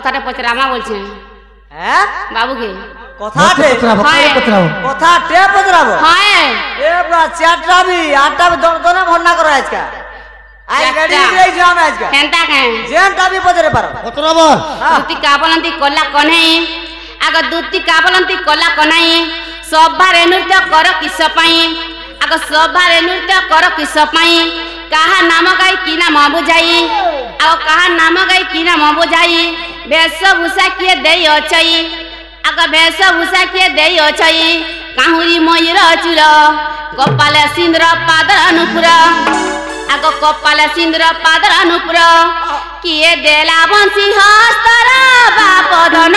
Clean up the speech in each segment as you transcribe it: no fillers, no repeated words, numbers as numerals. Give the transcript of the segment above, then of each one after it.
কথাটা পচরামা বলছে হ্যাঁ বাবুকে কথাটে কথাটে পচরাবো হ্যাঁ এ পুরা চারটাবি আটটাবি দনে ভন্না করো আজকে আজ গাড়ি দিয়েছি আমি আজকে কেনটা কেন যেনটাবি পচরে পারো পচরাবো দুটি কাবলন্তি কলা কনাই আগ দুটি কাবলন্তি কলা কনাই সভারে নৃত্য কর কিস পাই আগ সভারে নৃত্য কর কিস পাই কাহা নাম গাই কি নাম বুঝাই আগ কাহা নাম গাই কি নাম বুঝাই বেশভূষা কিয়ে দেই অছই আগ বেশভূষা কিয়ে দেই অছই কাহুরি ময়ূর চূড় কপালে সিন্দুর পাদর নুপুর আগ কপালে সিন্দুর পাদর নুপুর কিয়ে দেলা বଂশী হস্তর বাপধন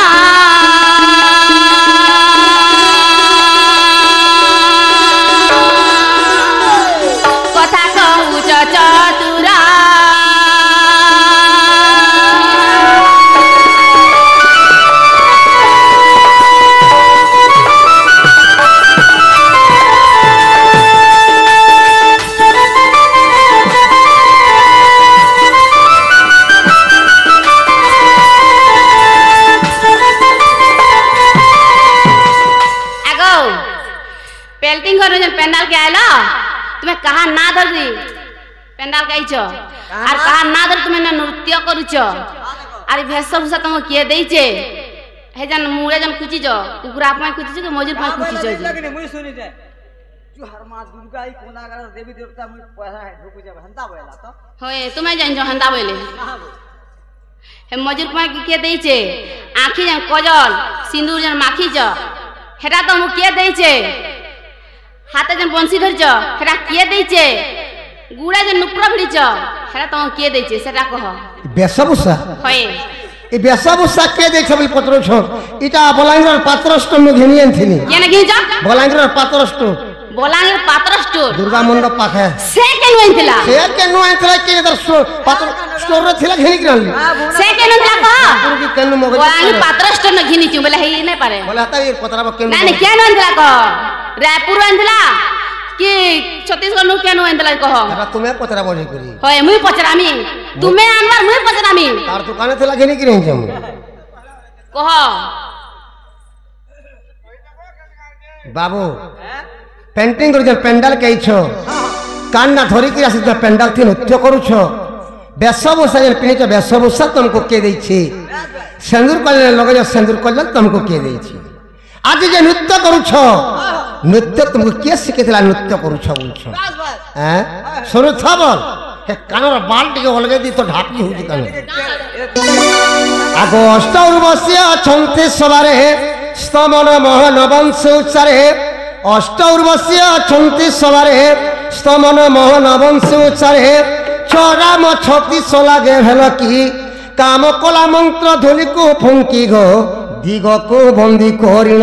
কথা কହୁছ চতুর पेल्टिंग करो जन पेंडाल के आयला तुम्हें कहा ना धरदी पेंडाल के आइछ और कहा ना धर तुम्हें ना नृत्य करूछ अरे वेशभूषा तुम किए देइछे हे जन मुरे जन कुचिज कुकुरा पे कुचिज के मजूर पे कुचिज लेकिन मुई सुनी दे जो हर मास दुर्गा ई कोना कर देवी देवता मुई पैसा है ढुक जा हंता बोला तो होए तुम्हें जन जो हंदा बोले हे मजूर पे किए देइछे आँखी जन कजल सिंदूर जन माखी ज हेटा तुम किए देइछे हाथे जन बंसी धरछ हेटा किए देइछे गुड़ा जन नुपुर भिड़िछ हेटा तुम किए देइछे सेटा कह বেশভূষা होए এই বেশভূষা কে দেখছ বলি পত্রছ এটা বলাঙ্গির পাত্রষ্ট মু ঘিনি আনথিনি केने घिंच বলাঙ্গির পাত্রষ্ট बोलांगे पात्र स्टोर দুর্গা মণ্ডপ পাখে से केन होइथिला সে কেন আনতরা কে দর পাত্র স্টোর রে থিলা ঘিনি কিনলি से केन होइथिला कह পুরো কি কেন মগ बोलांगे पात्र स्टोर न घिनी छु बोले हे नै पारे বলে তা এই পত্রাব কেন নাই নাই केन होइथिला कह रायपुर होइथिला कि छत्तीसगढ़ नु केन होइथिला कह এবার তুমি পত্রাব বলি করি होय मुई पचरामी तुमे आनबार मुई पचरामी তার দোকানে থিলা ঘিনি কিনে যাম कह বাবু পেন্টিং করে যে পেন্ডাল কেইছ কান্না ধরি কি আসি যে পেন্ডাল থি নৃত্য করুছ বেশভূষা যে পিনিছ বেশভূষা তোমাকে কে দেইছি সিন্দুর কল্যাণ লগে যে সিন্দুর কল্যাণ তোমাকে কে দেইছি আজ যে নৃত্য করুছ নৃত্য তোমাকে কে শিখেছিলা নৃত্য করুছ বলছ হ্যাঁ শুনুছ বল হে কানর বাল টিকে অলগে দি তো ঢাপি হউছি কান আগ অষ্টৌর্বশী অছন্তি সবারে স্তমন মোহন বংশ উচ্চারে অষ্টৌর্বশী অছন্তি সবারে স্তমন মোহন বংশ উচ্চারে ছরাম ছত্রিশ লাগে ভেল কি কাম কলা মন্ত্র ধুলিকু ফুঙ্কি গো দিগকু বন্দি করিণ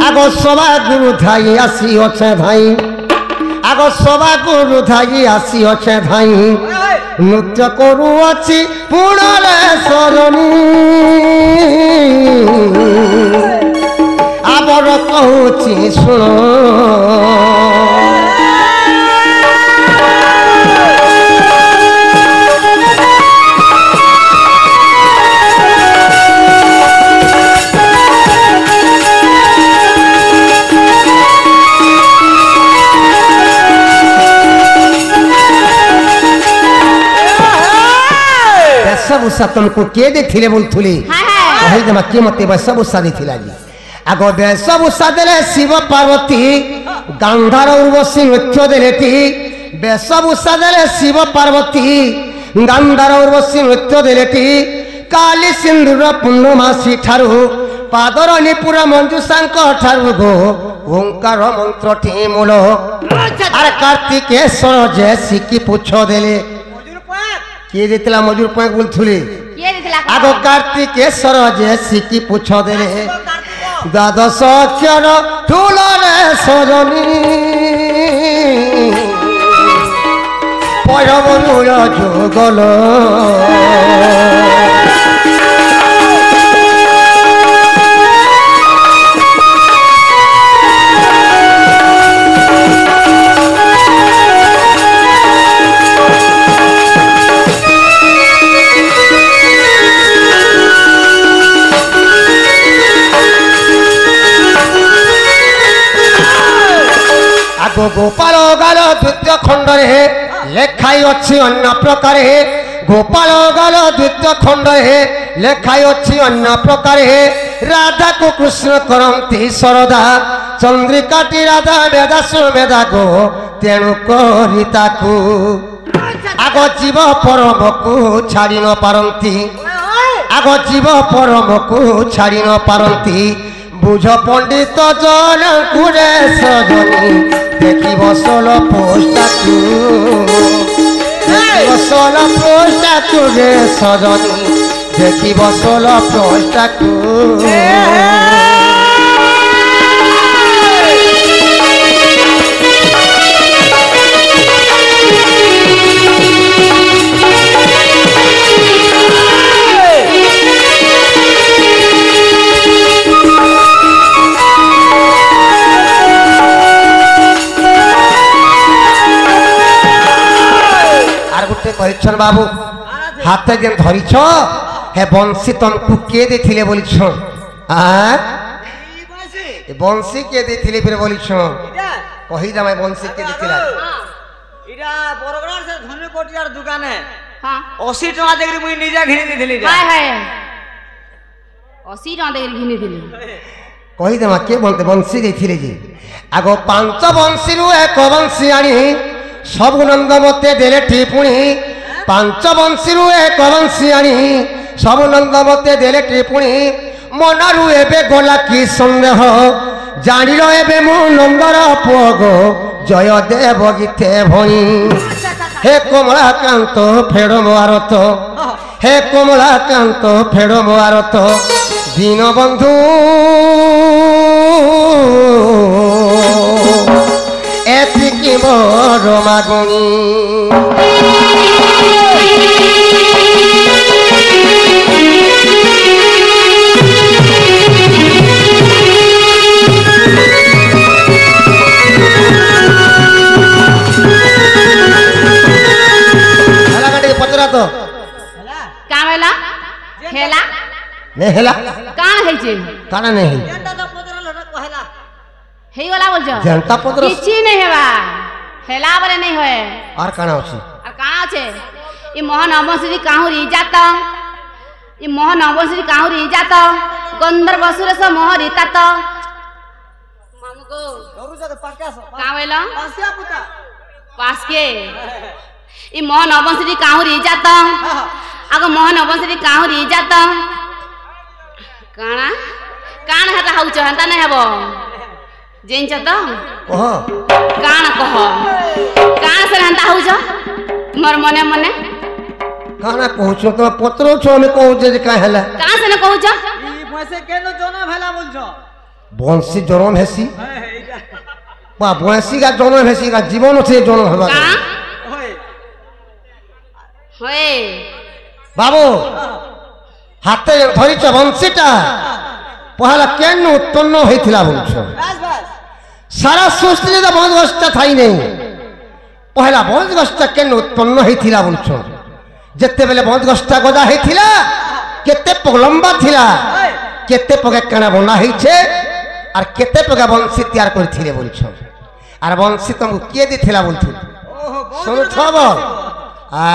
আগ সবা গুরু ধাই আসি অছে ধাই আগ সবা গুরু ধাই আসি অছে ধাই নৃত্য করু অছি পুণরে সরণী আবর কহুছি শুণ বেশভূষা তোমাকে কে দেখলে বলুলি কে মতে বেশভূষা দিয়েছিলা আগ বেশভূষা দেলে শিব পার্বতী গান্ধার উর্বশী নৃত্য দেলেটি বেশভূষা দেলে শিব পার্বতী গান্ধার উর্বশী নৃত্য দেলেটি কালী সিন্ধুর পূর্ণমাসী ঠারু পাদর নিপুর মঞ্জুষাঙ্ক ঠারু গো ওঙ্কার মন্ত্রটি মূল আর কার্তিকেশ্বর যে শিখি পুছ দেলে কিয়ে দিতলা মজুর পাঁক বলথুলি আগ কার্তিকেশ্বর যে শিখি পুছ দেলে দ্বাদশ অক্ষর ঠুলরে সজনী পয়বনুর যুগল आग गोपाल गाल द्वितीय खंडरे लेखाई अच्छी अन्य प्रकार गोपाल गाल द्वितीय खंडरे लेखाई अच्छी अन्य प्रकार राधा को कृष्ण करती सरदा चंद्रिकाटी राधा मेधा सुमेधा गो तेणु करिता को आग जीव परम को छाड़ी न पारती आग जीव परम को छाड़ी न पारती बुझ पंडित जन कुरे सजनी देखी बसल पोस्टाकू देखी बसल पोस्टाकू रे सजनी देखी बसल पोस्टाकू कहछन बाबू हाथे जेन धरिछ हे बंसी तुमको के देथिले बोलिछ आ बंसी के देथिले फिर बोलिछ कहि जा मैं बंसी के देथिला इरा बरगड़ से धनु कोटियार दुकान है हां 80 टका देकरी मुई निजा घिनी देथिली हाय हाय 80 टका देकरी घिनी दिली कहि दमा के बोलते बंसी देथिले जी आगो पांच बंसी रु एक बंसी आनी सब नंद मते देले टिपुणी पांच बंशी रु एक बंशी आनी सब नंद मते देले टिपुणी मनरु एबे गला कि संदेह जानिल एबे मु नंदर पुओ गो जय देव गीते भई हे कमलाकांत फेड़ मोरत हे कमलाकांत फेड़ मोरत दीन बंधु एतिकी मोर मागुणी पचरा तो कामेला हेला ने हेला कान है जे काना नहीं जनता तो पचरा लना कहला हेई वाला बोल जो जनता पत्र किछि नहीं हेबा हेला बरे नहीं होए और काना अछि और काना আছে ई मोहन अमश्री काहुरी जात ई मोहन अमश्री काहुरी जात गंधर्व सुरेश मोहरी तात मामुगो गरु जग पाकास कावेला पासिया पुता पास के ई मोहन अमश्री काहुरी जात आगो मोहन अमश्री काहुरी जात काना कान हता हाउच हंता नहीं हेबो जेंच तो ओह कान कह कान से हंता हाउच मोर मने मने काना कहू तो पत्र छ में कहू जे का हला कान से न कहूच ई पैसे केनो जोना भेला बोलछो बंसी जरम हेसी बा बंसी का जरम हेसी का जीवन से जरम हबा का ओए होए बाबू हाथे धरिछ बंसीटा पहला केन उत्पन्न होइथिला बोलछ बस बस सारा सृष्टि तो बंधगस्ता थाई नहीं पहला बंधगस्ता केन उत्पन्न होइथिला बोलछ जत्ते बेले बंधगस्ता गदा होइथिला केते पगलंबा थिला केते पगे काना बना होइछे और केते पगे बंसी तैयार करथिले बोलछ और बंसी तुमको के दिथिला बोलछ ओहो सुन छब आ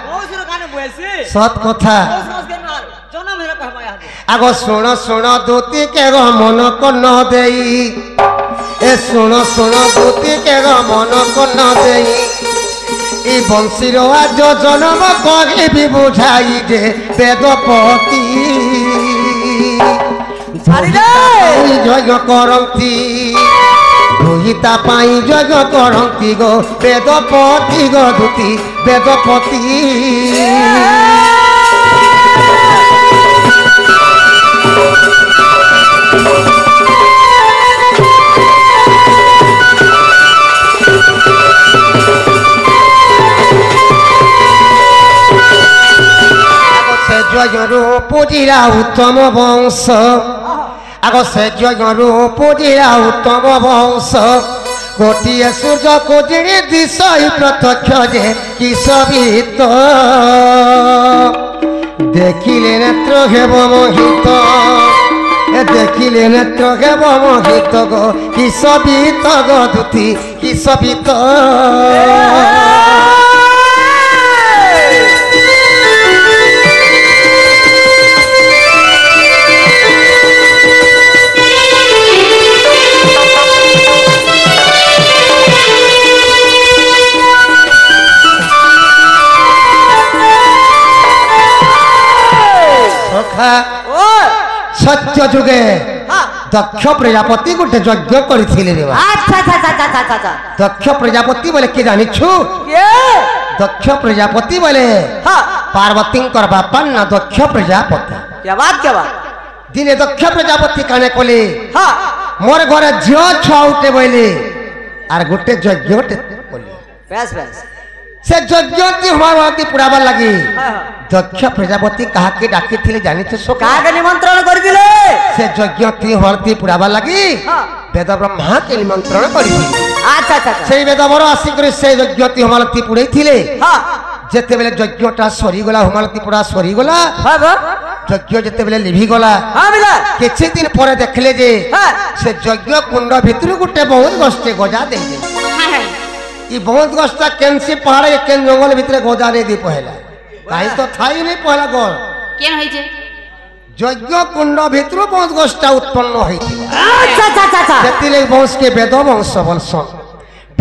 बहुत सुर काने बोलसी सत कथा बहुत समझ के मार जोना मेरा कहबा याद आगो सुन सुन दूती के गो मन को न देई ए सुन सुन दूती के गो मन को न देई ई बंशीर आज जन्म कहे भी बुझाई जे वेदपति यज्ञ करती रोहिता पाई यज्ञ करती गो वेदपति गो दूती वेदपति যজ্ঞ পুজিরা উত্তম বংশ আগ সে যজ্ঞ পুজিরা উত্তম বংশ গোটিয়ে সূর্য কোজিনী দিশ প্রত্যক্ষ যে কিশবিত দেখিলে নেত্র হেব মোহিত দেখিলে নেত্রকে বমহিত গো কি সবিত গো দুতি কি সবিত সত্য যুগে দক্ষ প্রজাপতি গোটে যজ্ঞ করেছিলেন দক্ষ প্রজাপতি বলে কি জানিছু দক্ষ প্রজাপতি বলে পার্বতীঙ্কর বাপা না দক্ষ প্রজাপতি দিনে দক্ষ প্রজাপতি কানে কলে মোর ঘরে ঝিও ছুয়া উঠে বলে আর গোটে যজ্ঞ से यज्ञ हमारी पुराबार लगी दक्ष प्रजापति काके डाकी थिले जानिछ सो काके निमंत्रण कर दिले से यज्ञ हमारी पुराबार लगी वेद ब्रह्मा के निमंत्रण करी अच्छा अच्छा से वेद बर आसी करे से यज्ञ हमारी पुरै थिले हां जेते बेले यज्ञटा सरी गला हमारी पुरा सरी गला हां हां यज्ञ जेते बेले लिभि गला हां बिला किछि दिन परे देखले जे से यज्ञ कुंड भितर गुटे बहुत गस्ते गजा दे दे ये बहुत गस्ता केनसी पहाड़ के केन जंगल भीतर गोजा नहीं दी पहला काई तो थाई नहीं पहला गोर केन होई जे यज्ञ कुंड भीतर बहुत गस्ता उत्पन्न होई थी अच्छा अच्छा अच्छा सेतिले वंश के वेद वंश वंशन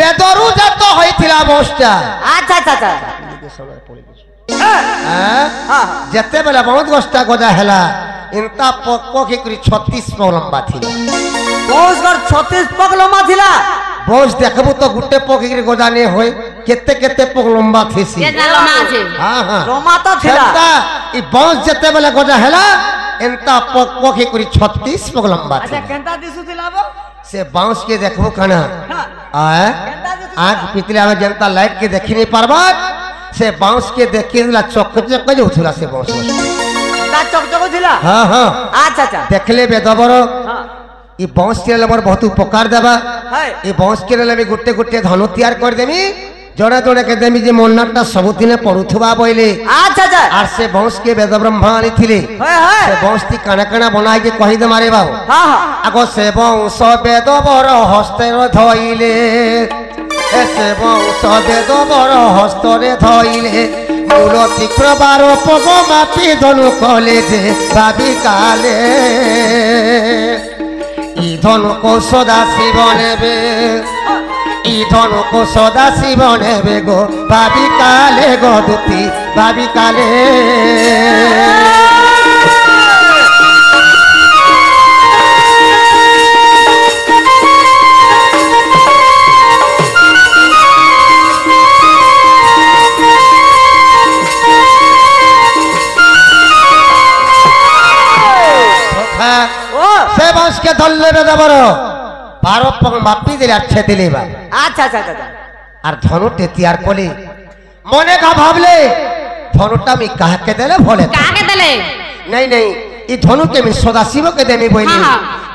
वेदरु जात होई थिला वंशटा अच्छा अच्छा अच्छा हां जते बेला बहुत गस्ता गोजा हैला इनता पक्को की करी 36 पग लंबा थिला वंश कर 36 पग लंबा थिला बस देखबो तो गुटे पकि गोजा ने होय केते केते पग लंबा थीसी केतना लंबा छे हां हां रोमा तो थिला ई बंश जते बेले गोजा हैला एंता पकि करी 36 पग लंबा अच्छा केंता दिसु थिला बो से बांस के देखबो कना आ आंख पितले में जनता लाइट के देखि नहीं पारबा से बांस के देखिला चक चक जोथुला से बांस ता चक चक थिला हां हां अच्छा अच्छा देखले बेदबर हां ये बांस के लमर बहुत उपकार देबा ये बांस के लमे गुटे गुटे धनु तैयार कर देमी जड़े जड़े के देमी जे मोन्नाटा सब दिने पड़ुथबा बोइले अच्छा अच्छा आर से बांस के वेद ब्रह्मा आनी थिले से बांस ती काना काना बनाई के कहि दे मारे बाबू हां हां आगो से बांस वेद बर हस्ते धइले से बांस वेद बर हस्तरे धइले मूलति प्रबार पग मापी धनु कले जे भाबी काले धनु को सदा शिव नेबे धनु को सदा शिव नेबे गो भाबी काले गो दुती भाबी काले से बंश के धल्ले में दबर बारो पग मापी दिले अच्छे दिले बा अच्छा अच्छा अच्छा और धनु टे तैयार कोली मने का भावले धनुटा मी काहे के देले भोले काहे देले नहीं नहीं ई धनु के मी सदाशिव के देमी बोइली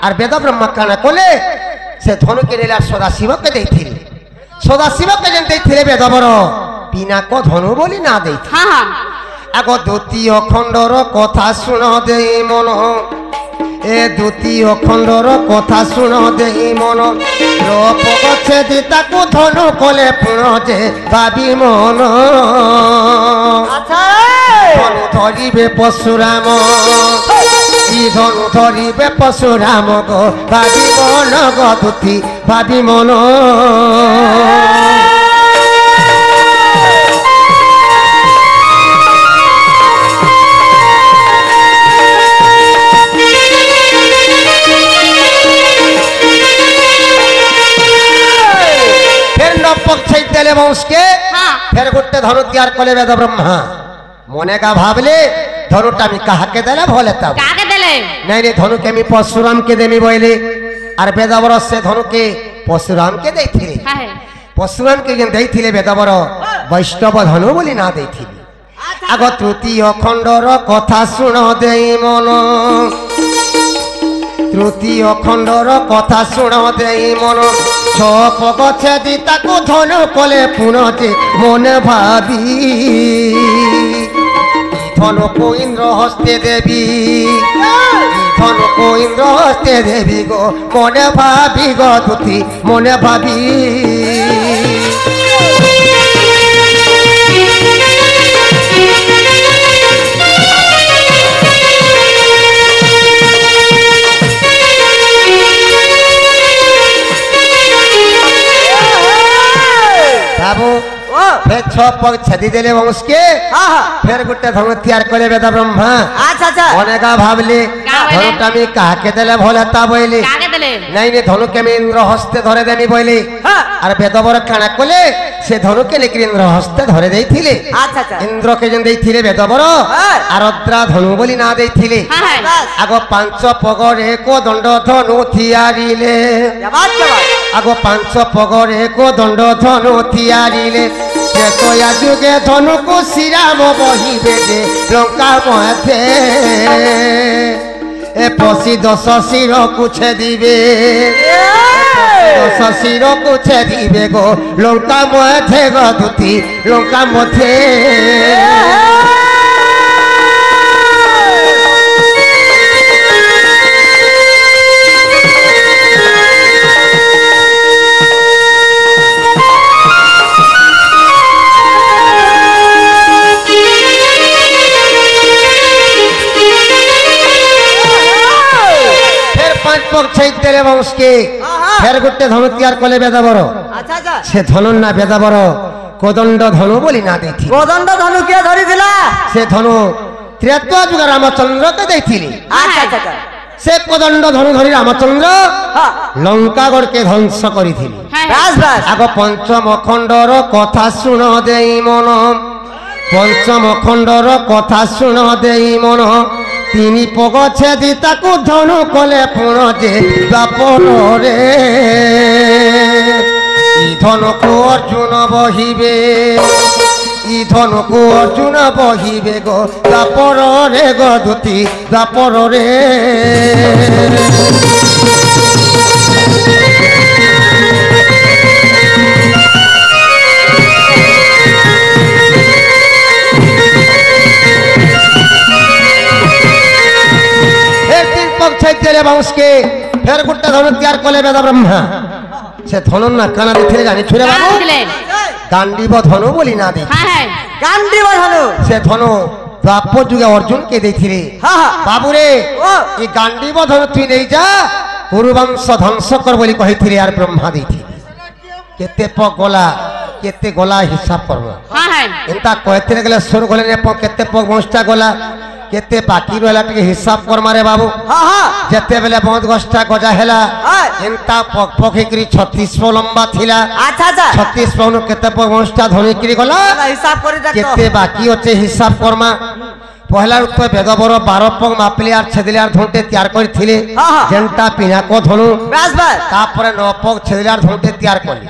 और वेद ब्रह्मा काना कोले से धनु के लेला सदाशिव के देथिले सदाशिव के जन देथिले वेद बर बिना को धनु बोली ना देथि हां हां आगो द्वितीय खंडर कथा सुन देई मन ए द्वितीय खंडर कथा सुन देई मन लोप गछे दिता को धनु कले पुण जे भाबी मन अच्छा धनु धरिबे परशुराम ई धनु धरिबे परशुराम गो भाबी मन गो दुती भाबी मन वंश के फिर गोटे धनु तैयार कले वेद ब्रह्मा मने का भावले धनुटा मी काहा के देले भोले तब काके देले नहीं नहीं धनु के मी परशुराम के देमी बोइले और वेद बर से धनु के परशुराम के देथिले हां परशुराम के जन देथिले वेद बर वैष्णव धनु बोली ना देथिले आगो तृतीय खंडर कथा सुन देई मन तृतीय खंडर कथा सुन देई मन छप गछे दिता को धनु कले पुनते मन भाबी धनु को इंद्र हस्ते देवी धनु ও ইন্দ্র হস্তে দেবী গো মনে ভাবি গো দুতি মনে ভাবি बाबू फिर छो पग छदी देले वंश के फिर गुट्टे धनु तैयार करे वेद ब्रह्मा अच्छा अच्छा अनेका भाबले धनुटा मी काहा के देले भले ता बोइली काके देले नहीं नहीं धनु के मी इंद्र हस्ते धरे देमी बोइली अरे वेदवर काना कोले से धनु के लेकिन इंद्र हस्ते धरे देइथिले अच्छा अच्छा इंद्र के जन देइथिले वेदवर आरद्रा धनु बोली ना देइथिले आगो पांच पगर एको दंड धनु थियारिले आगो पांच पगर एको दंड धनु थियारिले देखया जुगे धनु को श्रीराम बहिबे दे लंका मथे ए पसी दस शिर कुछ दिबे दस शिर कुछ दिबे गो लंका मथे गो दुती लंका मथे तेरे वंश के फिर गुट्टे धनु तैयार कले बेदाबर अच्छा अच्छा से धनु ना बेदाबर कोदंड धनु बोली ना देथि कोदंड धनु के धरि दिला से धनु त्रेता जुग रामचंद्र के देथिली अच्छा अच्छा से कोदंड धनु धरि रामचंद्र लंका गढ़ के ध्वंस करिथिली बस बस आगो पंचम खंडर कथा सुन देई मन पंचम खंडर कथा सुन देई मन তিনি পগ ছেদি তাকু ধনু কলে পুণ যে বাপর রে ই ধনুকু অর্জুন বহিবে ই ধনুকু অর্জুন বহিবে গো বাপর রে গো দুতি বাপর রে तेरे वंश के फिर गुट्टे धनु तैयार कले वेद ब्रह्मा से धनु ना काना दिथिले जानि छुरे बाबू गांडीव धनु बोली ना दे गांडीव धनु से धनु द्वापर जुगे अर्जुन के देथिले बाबू रे ई गांडीव धनु तु नै जा कुरुवंश ध्वंस कर बोली कहिथिले यार ब्रह्मा देथि केते प गला केते गला हिसाब करबो एंता कहते गेले सुर गले ने प केते प वंशटा गला केते बाकी रहला टिके हिसाब कर मारे बाबू जते बेले बहुत गष्टा गजा हेला एंता पखिकरी 36 फो लंबा थिला अच्छा अच्छा 36 फो न केते पगष्टा धनी करी गला हिसाब करी देख केते बाकी होचे हिसाब करमा पहला रुत बेदबर 12 पग मापले आर छेदिले आर धोंटे तैयार करी थिले जेंटा पिना को धनु बस बस तापर 9 पग छेदिले आर धोंटे तैयार करली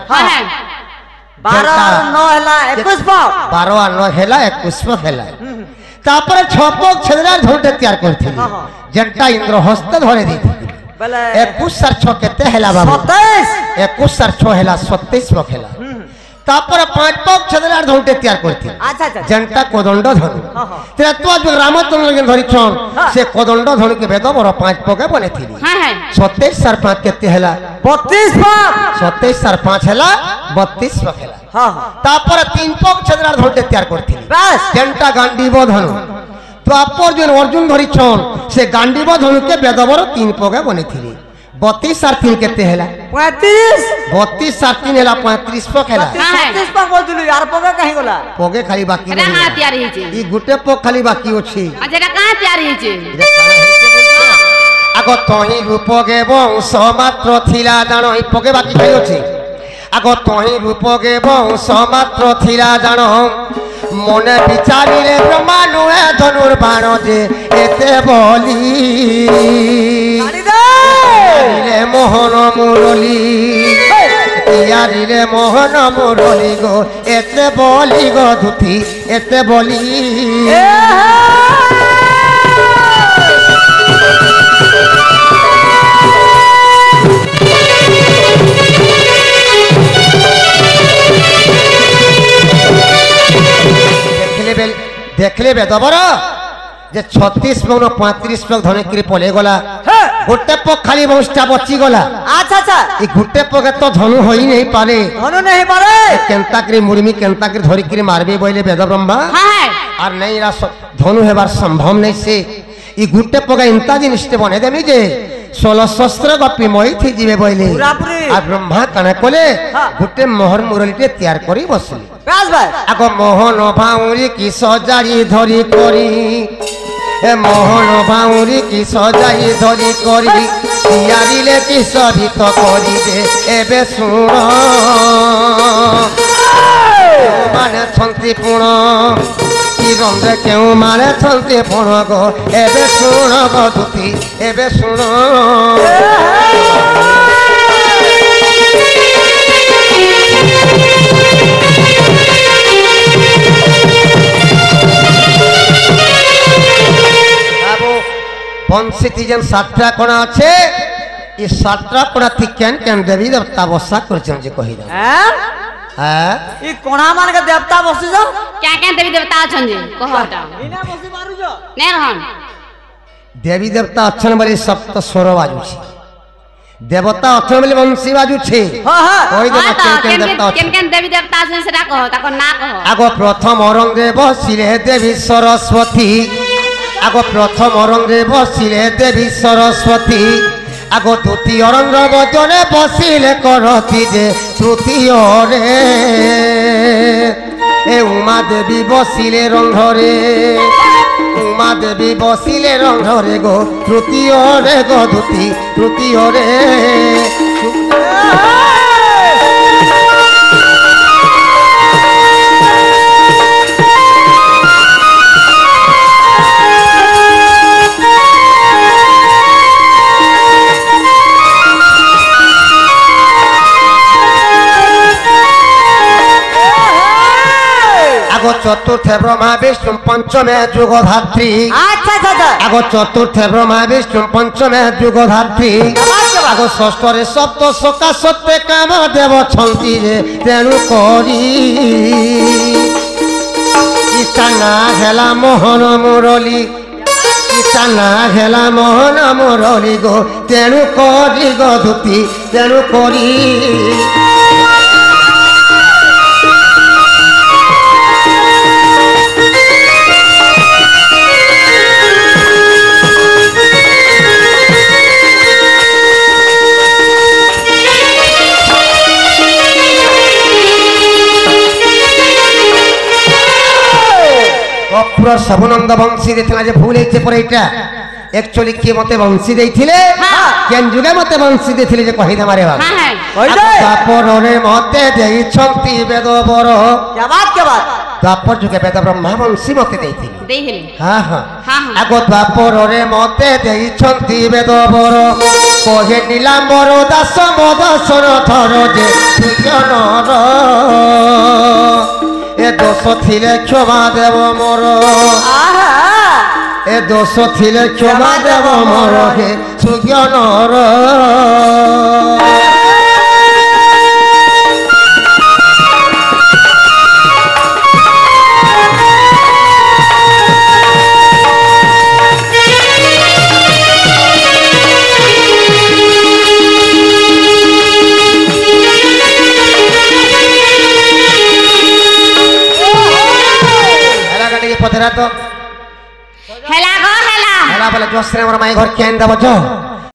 12 9 हेला 21 पग 12 और 9 हेला 21 पग हेला तापर 6 पग छेदिले आर धोंटे तैयार करथिले जेंटा इंद्र हस्त धरे देथि बोले 21 और 6 केते हेला बाबू 27 21 और 6 हेला 27 पग हेला तापर 5 पग छेदिले आर धोंटे तैयार करथिले अच्छा अच्छा जेंटा कोदंड धनु त्रेतवा जो रामचंद्र के धरि छन से कोदंड धनु के भेद बर 5 पगे बने थिली 27 और 5 केते हेला 32 पग 27 और 5 हेला 32 पग हेला हां तापर 3 पग छेदिले आर धोंटे तैयार करथिली बस जेंटा गांडीव धनु तो आपर जो अर्जुन धरि छन से गांडीव धनु के भेद बर 3 पगे बने थिली 32 और 3 केते हेला 35 32 और 3 हेला 35 पग हेला 36 पग बोल दिलु यार पग काहे गला पगे खाली बाकी एटा कहाँ तैयार हिचे ई गुटे पग खाली बाकी अछि अच्छा एटा कहाँ तैयार हिचे आगो तही रूप गे वंश मात्र थिला जानो ई पगे बाकी खाली अछि आगो तही रूप गे वंश मात्र थिला जानो मने विचारिले ब्रह्माणु ए धनुर बाण जे एते बोली रे मोहन मुरली यारिले मोहन मुरली गो एते बोली गो धुती एते बोली देखले बेदबर যে 36 পগ 35 পগ ধনকিরি পলে গলা গোটে পগ খালি বংশটা বচি গলা আচ্ছা আচ্ছা এই গোটে পগে তো ধনু হই নাই পারে ধনু নেই পারে কেনতাকরি মুড়মি কেনতাকরি ধরিকিরি মারবে বইলে বেদ ব্রহ্মা আর নাই এরা ধনু হেবার সম্ভব নাই সে এই গোটে পগা ইন্তা জিনিসটা বনে দেমি যে 16 শস্ত্র গপি মই থি ଯିବେ বইলে আর ব্রহ্মা কানে কলে গোটে মোহর মুরলিতে তৈয়ার করি বসলি ব্যাস ভাই আগ মোহন ভাউরি কি সজারি ধরি করি এ মোহন ভাউরি কি সজাই ধরি করি ইয়ারিলে কি সবিত করি দে এবে শুণ মানে ছন্তি পুণ কি রন্ধে কেউ মানে ছন্তি পুণ গো এবে শুণ গো দুতি এবে শুণ বংশীতি যেন 7টা কোণা আছে এই 7টা কোণা থেকে কেন কেন দেবী দেবতা বসা করছেন যে কহি দাও হ্যাঁ এই কোণা মানকে দেবতা বসিছ क्या क्या देवी देवता अछन जी कहटा ইনা বসি মারুছ ने रहन দেবী দেবতা অছন বলে সপ্ত স্বর বাজুছে দেবতা অছন বলে বংশী বাজুছে হ্যাঁ হ্যাঁ ওই দেব কেন কেন केन দেবতা केन केन देवी देवता अछन सेटा कह ताको ना कह আগ প্রথম অরঙ্গে বসিলে দেবী সরস্বতী আগ প্রথম অরঙ্গে বসিলে দেবী সরস্বতী আগ দ্বিতীয় অরঙ্গ বজনে বসিলে করতি যে তৃতীয় রে এ উমা দেবী বসিলে রন্ধরে উমা দেবী বসিলে রন্ধরে গো তৃতীয় রে গো তৃতীয় রে চতুর্থে ব্রহ্মা বিষ্ণু পঞ্চমে যুগধাত্রী আচ্ছা আচ্ছা আগ চতুর্থে ব্রহ্মা বিষ্ণু পঞ্চমে যুগধাত্রী আগ ষষ্ঠরে সপ্ত সকা সত্যে কাম দেব ছন্তি যে তেণু করি ইচ্ছা না হেলা মোহন মুরলী ইচ্ছা না হেলা মোহন মুরলী গো তেণু করি গো ধুতি তেণু করি পুরো সবনন্দ বংশী দেখলা যে ভুল হয়েছে পরে এটা একচুয়ালি কি মতে বংশী দেইছিলে কেন যুগে মতে বংশী দেইছিলে যে কহিদা মারে বাবা हां তাপরে মতে দেইছন্তি বেদ বড় क्या बात তাপর যুগে বেদ ব্রহ্মা বংশী মতে দেইছিলে देहिले হ্যাঁ হ্যাঁ हां আগ তাপরে মতে দেইছন্তি বেদ বড় কহে নীলাম্বর দাস মদসর ধর যে সুজনর এ দোষ থিলে ক্ষমা দেব মোর এ দোষ থিলে ক্ষমা দেব মোর হে সুজ্ঞানর पथरा तो हेला गो हेला हेला बोले जोसरे मोर माई घर केन दबो जो